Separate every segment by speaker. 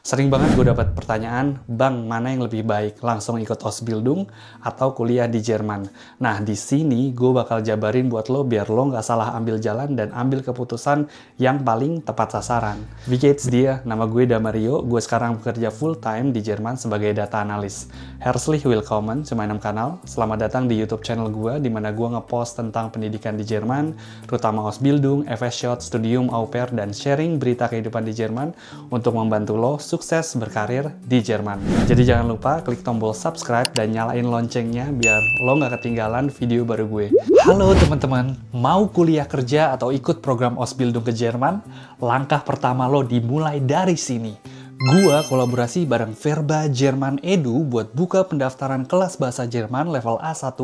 Speaker 1: Sering banget gue dapat pertanyaan, Bang, mana yang lebih baik? Langsung ikut Ausbildung atau kuliah di Jerman? Nah, di sini gue bakal jabarin buat lo biar lo nggak salah ambil jalan dan ambil keputusan yang paling tepat sasaran. Wie geht's dir? Nama gue Damario, gue sekarang bekerja full-time di Jerman sebagai data analis. Herzlich willkommen zu meinem Kanal. Selamat datang di YouTube channel gue, di mana gue ngepost tentang pendidikan di Jerman, terutama Ausbildung, FS Shot, Studium Au Pair, dan sharing berita kehidupan di Jerman untuk membantu lo sukses berkarir di Jerman. Jadi jangan lupa klik tombol subscribe dan nyalain loncengnya biar lo nggak ketinggalan video baru gue. Halo teman-teman, mau kuliah kerja atau ikut program Ausbildung ke Jerman? Langkah pertama lo dimulai dari sini. Gua kolaborasi bareng Verba Jerman Edu buat buka pendaftaran kelas bahasa Jerman level A1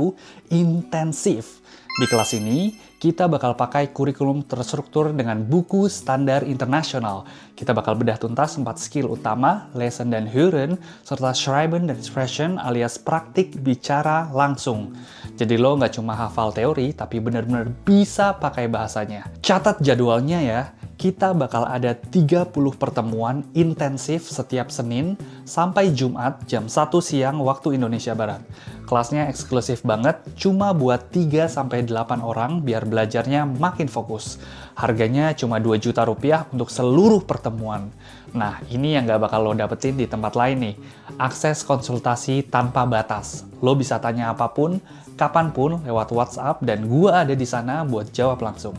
Speaker 1: intensif. Di kelas ini, kita bakal pakai kurikulum terstruktur dengan buku standar internasional. Kita bakal bedah tuntas 4 skill utama, lesen dan hören, serta schreiben dan sprechen alias praktik bicara langsung. Jadi lo nggak cuma hafal teori, tapi benar-benar bisa pakai bahasanya. Catat jadwalnya ya. Kita bakal ada 30 pertemuan intensif setiap Senin sampai Jumat jam 1 siang waktu Indonesia Barat. Kelasnya eksklusif banget, cuma buat 3-8 orang biar belajarnya makin fokus. Harganya cuma 2 juta rupiah untuk seluruh pertemuan. Nah, ini yang nggak bakal lo dapetin di tempat lain nih. Akses konsultasi tanpa batas. Lo bisa tanya apapun, kapanpun lewat WhatsApp dan gua ada di sana buat jawab langsung.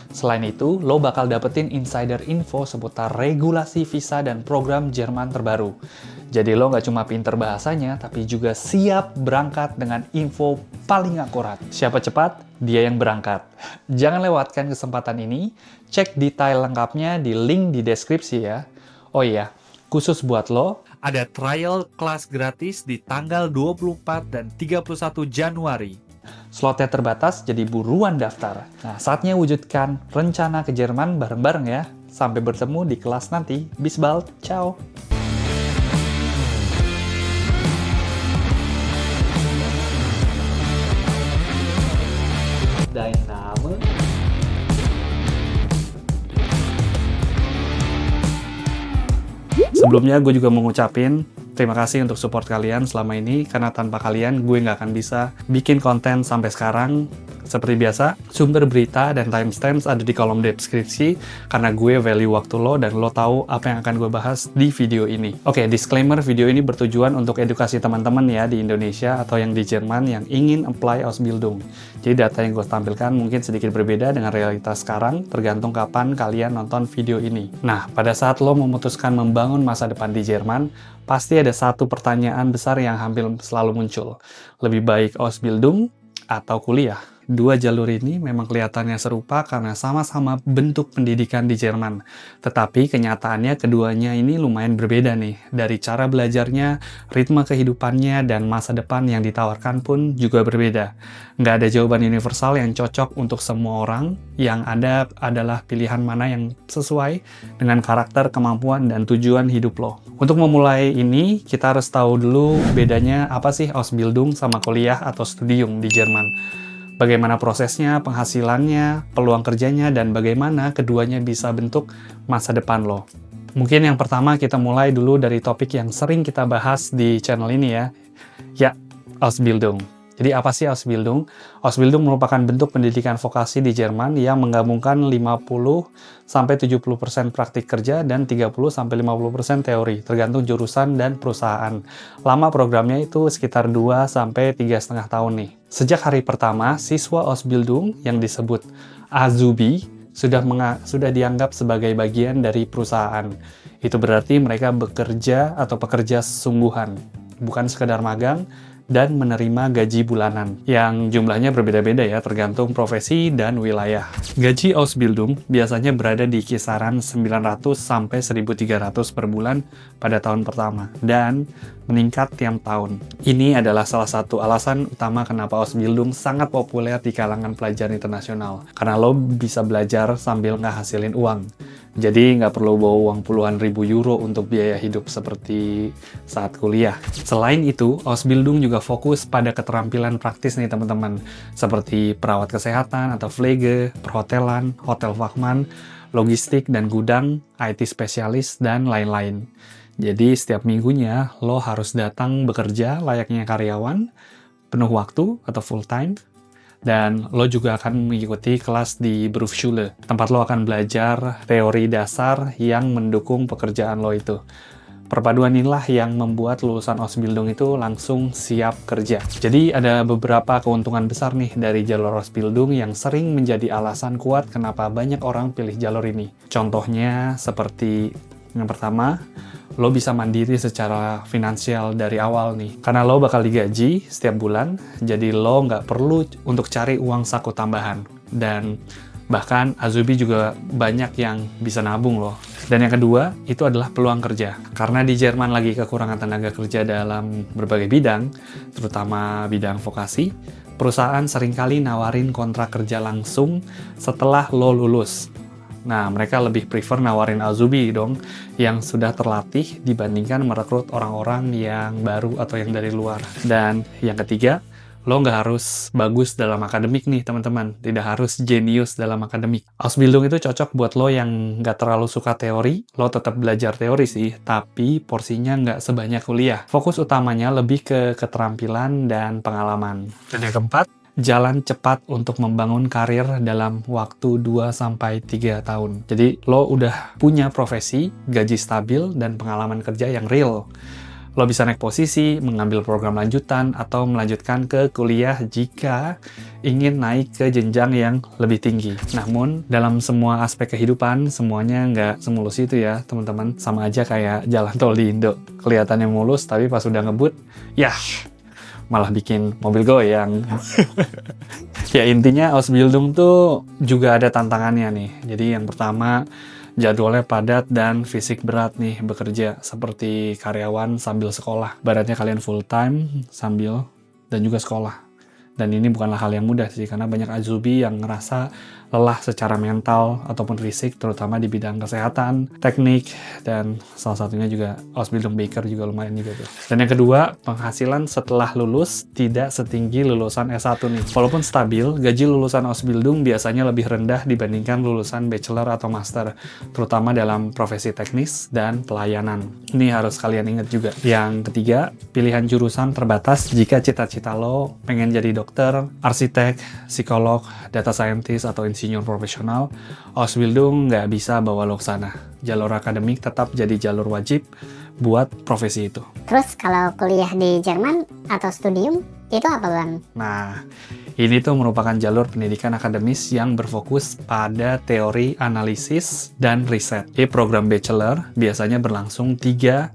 Speaker 1: Selain itu, lo bakal dapetin insider info seputar regulasi visa dan program Jerman terbaru. Jadi lo nggak cuma pinter bahasanya, tapi juga siap berangkat dengan info paling akurat. Siapa cepat, dia yang berangkat. Jangan lewatkan kesempatan ini, cek detail lengkapnya di link di deskripsi ya. Oh iya, khusus buat lo, ada trial kelas gratis di tanggal 24 dan 31 Januari. Slotnya terbatas, jadi buruan daftar. Nah, saatnya wujudkan rencana ke Jerman bareng-bareng ya. Sampai bertemu di kelas nanti. Bis bald, ciao! Dein Name? Sebelumnya gue juga mau ngucapin terima kasih untuk support kalian selama ini, karena tanpa kalian gue nggak akan bisa bikin konten sampai sekarang. Seperti biasa, sumber berita dan timestamps ada di kolom deskripsi, karena gue value waktu lo dan lo tahu apa yang akan gue bahas di video ini. Oke, disclaimer, video ini bertujuan untuk edukasi teman-teman ya di Indonesia atau yang di Jerman yang ingin apply Ausbildung. Jadi data yang gue tampilkan mungkin sedikit berbeda dengan realitas sekarang, tergantung kapan kalian nonton video ini. Nah, pada saat lo memutuskan membangun masa depan di Jerman, pasti ada satu pertanyaan besar yang hampir selalu muncul. Lebih baik Ausbildung atau kuliah? Dua jalur ini memang kelihatannya serupa karena sama-sama bentuk pendidikan di Jerman. Tetapi kenyataannya keduanya ini lumayan berbeda nih. Dari cara belajarnya, ritme kehidupannya, dan masa depan yang ditawarkan pun juga berbeda. Nggak ada jawaban universal yang cocok untuk semua orang. Yang ada adalah pilihan mana yang sesuai dengan karakter, kemampuan, dan tujuan hidup lo. Untuk memulai ini, kita harus tahu dulu bedanya apa sih Ausbildung sama kuliah atau studium di Jerman. Bagaimana prosesnya, penghasilannya, peluang kerjanya, dan bagaimana keduanya bisa bentuk masa depan lo. Mungkin yang pertama kita mulai dulu dari topik yang sering kita bahas di channel ini ya. Ya, Ausbildung. Jadi apa sih Ausbildung? Ausbildung merupakan bentuk pendidikan vokasi di Jerman yang menggabungkan 50-70% praktik kerja dan 30-50% teori, tergantung jurusan dan perusahaan. Lama programnya itu sekitar 2-3,5 tahun nih. Sejak hari pertama, siswa Ausbildung yang disebut Azubi sudah dianggap sebagai bagian dari perusahaan. Itu berarti mereka bekerja atau pekerja sungguhan, bukan sekedar magang, dan menerima gaji bulanan, yang jumlahnya berbeda-beda ya, tergantung profesi dan wilayah. Gaji Ausbildung biasanya berada di kisaran 900-1.300 per bulan pada tahun pertama, dan meningkat tiap tahun. Ini adalah salah satu alasan utama kenapa Ausbildung sangat populer di kalangan pelajar internasional, karena lo bisa belajar sambil ngehasilin uang. Jadi nggak perlu bawa uang puluhan ribu euro untuk biaya hidup seperti saat kuliah. Selain itu, Ausbildung juga fokus pada keterampilan praktis nih teman-teman, seperti perawat kesehatan atau Pflege, perhotelan, hotel Fachmann, logistik dan gudang, IT spesialis, dan lain-lain. Jadi setiap minggunya lo harus datang bekerja layaknya karyawan, penuh waktu atau full time, dan lo juga akan mengikuti kelas di Berufsschule, tempat lo akan belajar teori dasar yang mendukung pekerjaan lo itu. Perpaduan inilah yang membuat lulusan Ausbildung itu langsung siap kerja. Jadi ada beberapa keuntungan besar nih dari jalur Ausbildung yang sering menjadi alasan kuat kenapa banyak orang pilih jalur ini. Contohnya seperti yang pertama, lo bisa mandiri secara finansial dari awal nih. Karena lo bakal digaji setiap bulan, jadi lo nggak perlu untuk cari uang saku tambahan. Dan bahkan Azubi juga banyak yang bisa nabung loh. Dan yang kedua, itu adalah peluang kerja. Karena di Jerman lagi kekurangan tenaga kerja dalam berbagai bidang, terutama bidang vokasi, perusahaan seringkali nawarin kontrak kerja langsung setelah lo lulus. Nah, mereka lebih prefer nawarin Azubi dong, yang sudah terlatih dibandingkan merekrut orang-orang yang baru atau yang dari luar. Dan yang ketiga, lo nggak harus bagus dalam akademik nih teman-teman, tidak harus jenius dalam akademik. Ausbildung itu cocok buat lo yang nggak terlalu suka teori, lo tetap belajar teori sih, tapi porsinya nggak sebanyak kuliah. Fokus utamanya lebih ke keterampilan dan pengalaman. Dan yang keempat, jalan cepat untuk membangun karir dalam waktu 2-3 tahun. Jadi lo udah punya profesi, gaji stabil, dan pengalaman kerja yang real. Lo bisa naik posisi, mengambil program lanjutan, atau melanjutkan ke kuliah jika ingin naik ke jenjang yang lebih tinggi. Namun, dalam semua aspek kehidupan, semuanya nggak semulus itu ya, teman-teman. Sama aja kayak jalan tol di Indo. Kelihatannya mulus, tapi pas udah ngebut, ya malah bikin mobil goyang. Ya intinya Ausbildung tuh juga ada tantangannya nih. Jadi yang pertama, jadwalnya padat dan fisik berat nih bekerja seperti karyawan sambil sekolah. Baratnya kalian full time sambil dan juga sekolah. Dan ini bukanlah hal yang mudah sih, karena banyak Azubi yang ngerasa lelah secara mental ataupun fisik, terutama di bidang kesehatan, teknik, dan salah satunya juga Ausbildung Baker juga lumayan juga tuh. Dan yang kedua, penghasilan setelah lulus tidak setinggi lulusan S1 nih. Walaupun stabil, gaji lulusan Ausbildung biasanya lebih rendah dibandingkan lulusan bachelor atau master, terutama dalam profesi teknis dan pelayanan. Ini harus kalian ingat juga. Yang ketiga, pilihan jurusan terbatas jika cita-cita lo pengen jadi dokter, arsitek, psikolog, data scientist, atau insinyur profesional, Ausbildung nggak bisa bawa lo ke sana. Jalur akademik tetap jadi jalur wajib buat profesi itu.
Speaker 2: Terus kalau kuliah di Jerman atau studium, itu apa Bang?
Speaker 1: Nah, ini tuh merupakan jalur pendidikan akademis yang berfokus pada teori, analisis, dan riset. Jadi program bachelor biasanya berlangsung 3-4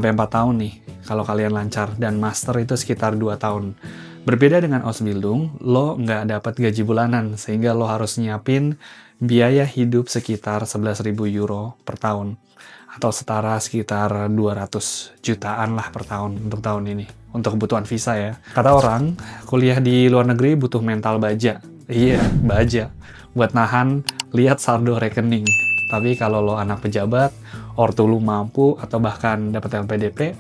Speaker 1: tahun nih, kalau kalian lancar, dan master itu sekitar 2 tahun. Berbeda dengan Ausbildung, lo nggak dapat gaji bulanan, sehingga lo harus nyiapin biaya hidup sekitar 11.000 euro per tahun, atau setara sekitar 200 jutaan lah per tahun untuk tahun ini, untuk kebutuhan visa ya. Kata orang, kuliah di luar negeri butuh mental baja. Iya, baja. Buat nahan, lihat saldo rekening. Tapi kalau lo anak pejabat, ortu lo mampu, atau bahkan dapat LPDP,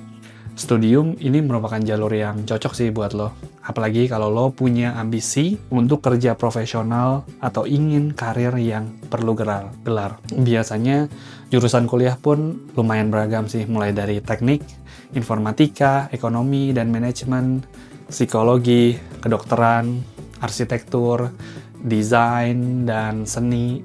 Speaker 1: studium ini merupakan jalur yang cocok sih buat lo. Apalagi kalau lo punya ambisi untuk kerja profesional atau ingin karir yang perlu gelar. Biasanya jurusan kuliah pun lumayan beragam sih, mulai dari teknik, informatika, ekonomi dan manajemen, psikologi, kedokteran, arsitektur, desain dan seni,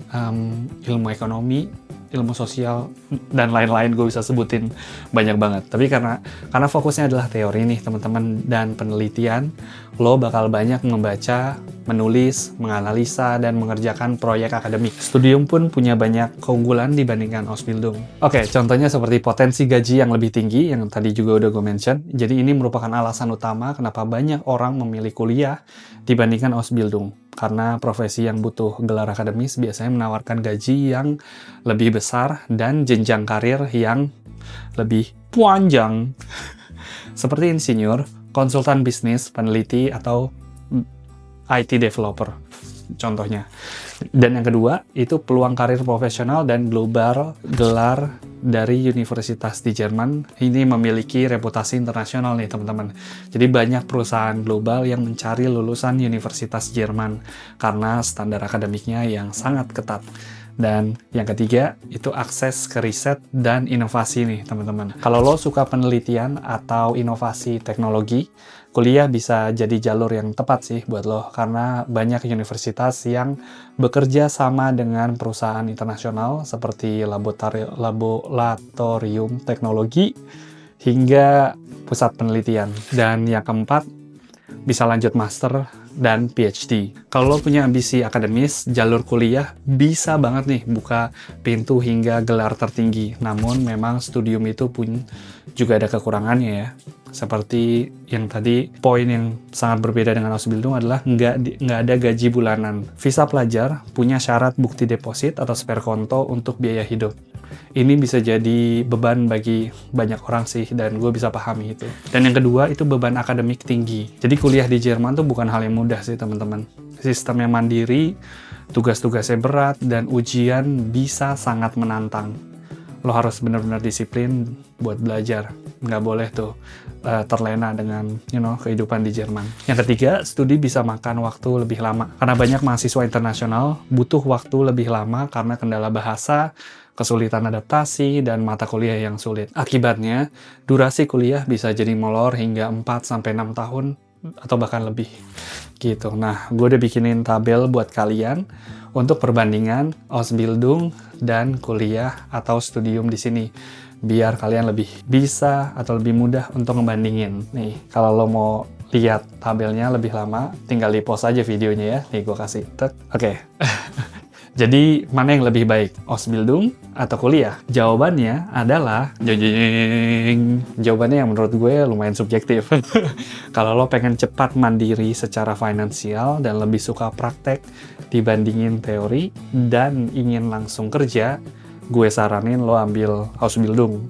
Speaker 1: ilmu ekonomi, ilmu sosial, dan lain-lain. Gue bisa sebutin banyak banget. Tapi karena fokusnya adalah teori nih teman-teman dan penelitian, lo bakal banyak membaca, menulis, menganalisa, dan mengerjakan proyek akademik. Studium pun punya banyak keunggulan dibandingkan Ausbildung. Oke, contohnya seperti potensi gaji yang lebih tinggi, yang tadi juga udah gue mention. Jadi ini merupakan alasan utama kenapa banyak orang memilih kuliah dibandingkan Ausbildung. Karena profesi yang butuh gelar akademis biasanya menawarkan gaji yang lebih besar dan jenjang karir yang lebih panjang. Seperti insinyur, konsultan bisnis, peneliti, atau IT developer, contohnya. Dan yang kedua, itu peluang karir profesional dan global. Gelar dari universitas di Jerman ini memiliki reputasi internasional nih teman-teman. Jadi banyak perusahaan global yang mencari lulusan universitas Jerman karena standar akademiknya yang sangat ketat. Dan yang ketiga, itu akses ke riset dan inovasi nih, teman-teman. Kalau lo suka penelitian atau inovasi teknologi, kuliah bisa jadi jalur yang tepat sih buat lo, karena banyak universitas yang bekerja sama dengan perusahaan internasional seperti laboratorium teknologi hingga pusat penelitian. Dan yang keempat, bisa lanjut master dan PhD. Kalau lo punya ambisi akademis, jalur kuliah bisa banget nih buka pintu hingga gelar tertinggi. Namun memang studium itu pun juga ada kekurangannya ya. Seperti yang tadi, poin yang sangat berbeda dengan Ausbildung adalah nggak ada gaji bulanan. Visa pelajar punya syarat bukti deposit atau spare konto untuk biaya hidup. Ini bisa jadi beban bagi banyak orang sih, dan gue bisa pahami itu. Dan yang kedua, itu beban akademik tinggi. Jadi kuliah di Jerman tuh bukan hal yang mudah sih, teman-teman. Sistemnya mandiri, tugas-tugasnya berat, dan ujian bisa sangat menantang. Lo harus benar-benar disiplin buat belajar. Nggak boleh tuh terlena dengan kehidupan di Jerman. Yang ketiga, studi bisa makan waktu lebih lama. Karena banyak mahasiswa internasional butuh waktu lebih lama karena kendala bahasa, kesulitan adaptasi, dan mata kuliah yang sulit. Akibatnya, durasi kuliah bisa jadi molor hingga 4-6 tahun atau bahkan lebih. Gitu. Nah, gue udah bikinin tabel buat kalian untuk perbandingan Ausbildung dan kuliah atau studium di sini. Biar kalian lebih bisa atau lebih mudah untuk ngebandingin. Nih, kalau lo mau lihat tabelnya lebih lama, tinggal di pause aja videonya ya. Nih, gue kasih. Oke. Jadi, mana yang lebih baik? Ausbildung atau kuliah? Jawabannya adalah... Jawabannya yang menurut gue lumayan subjektif. Kalau lo pengen cepat mandiri secara finansial dan lebih suka praktek dibandingin teori dan ingin langsung kerja, gue saranin lo ambil Ausbildung.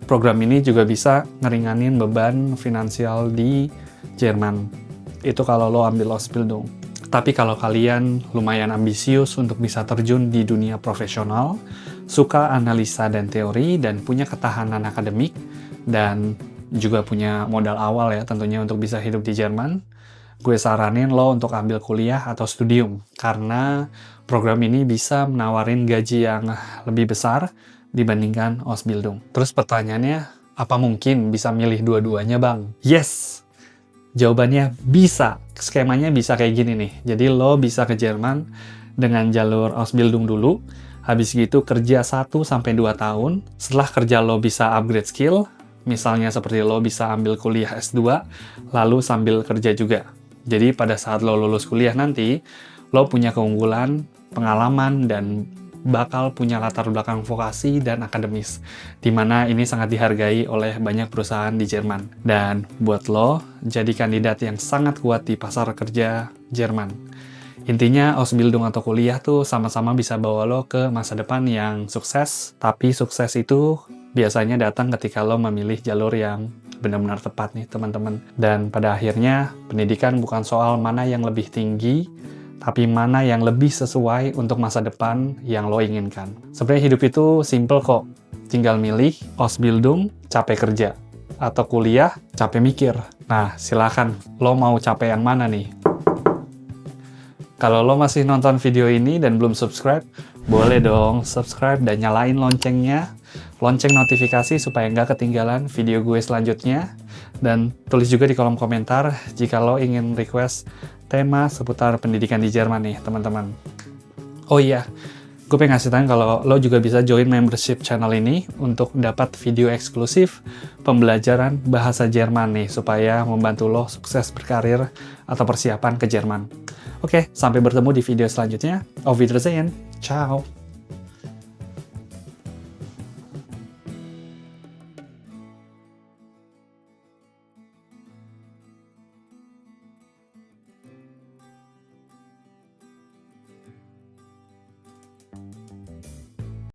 Speaker 1: Program ini juga bisa ngeringanin beban finansial di Jerman. Itu kalau lo ambil Ausbildung. Tapi kalau kalian lumayan ambisius untuk bisa terjun di dunia profesional, suka analisa dan teori, dan punya ketahanan akademik, dan juga punya modal awal ya tentunya untuk bisa hidup di Jerman, gue saranin lo untuk ambil kuliah atau studium. Karena program ini bisa menawarin gaji yang lebih besar dibandingkan Ausbildung. Terus pertanyaannya, apa mungkin bisa milih dua-duanya, Bang? Yes! Jawabannya bisa. Skemanya bisa kayak gini nih. Jadi lo bisa ke Jerman dengan jalur Ausbildung dulu. Habis gitu kerja 1-2 tahun. Setelah kerja lo bisa upgrade skill. Misalnya seperti lo bisa ambil kuliah S2, lalu sambil kerja juga. Jadi pada saat lo lulus kuliah nanti, lo punya keunggulan, pengalaman, dan bakal punya latar belakang vokasi dan akademis, dimana ini sangat dihargai oleh banyak perusahaan di Jerman. Dan buat lo, jadi kandidat yang sangat kuat di pasar kerja Jerman. Intinya, Ausbildung atau kuliah tuh sama-sama bisa bawa lo ke masa depan yang sukses, tapi sukses itu biasanya datang ketika lo memilih jalur yang benar-benar tepat nih, teman-teman. Dan pada akhirnya, pendidikan bukan soal mana yang lebih tinggi, tapi mana yang lebih sesuai untuk masa depan yang lo inginkan. Sebenarnya hidup itu simple kok. Tinggal milih Ausbildung, capek kerja. Atau kuliah, capek mikir. Nah, silakan. Lo mau capek yang mana nih? Kalau lo masih nonton video ini dan belum subscribe, boleh dong subscribe dan nyalain loncengnya. Lonceng notifikasi supaya nggak ketinggalan video gue selanjutnya. Dan tulis juga di kolom komentar jika lo ingin request tema seputar pendidikan di Jerman nih, teman-teman. Oh iya, gue pengen ngasih tahu kalau lo juga bisa join membership channel ini untuk dapat video eksklusif pembelajaran bahasa Jerman nih, supaya membantu lo sukses berkarir atau persiapan ke Jerman. Oke, sampai bertemu di video selanjutnya. Auf Wiedersehen. Ciao.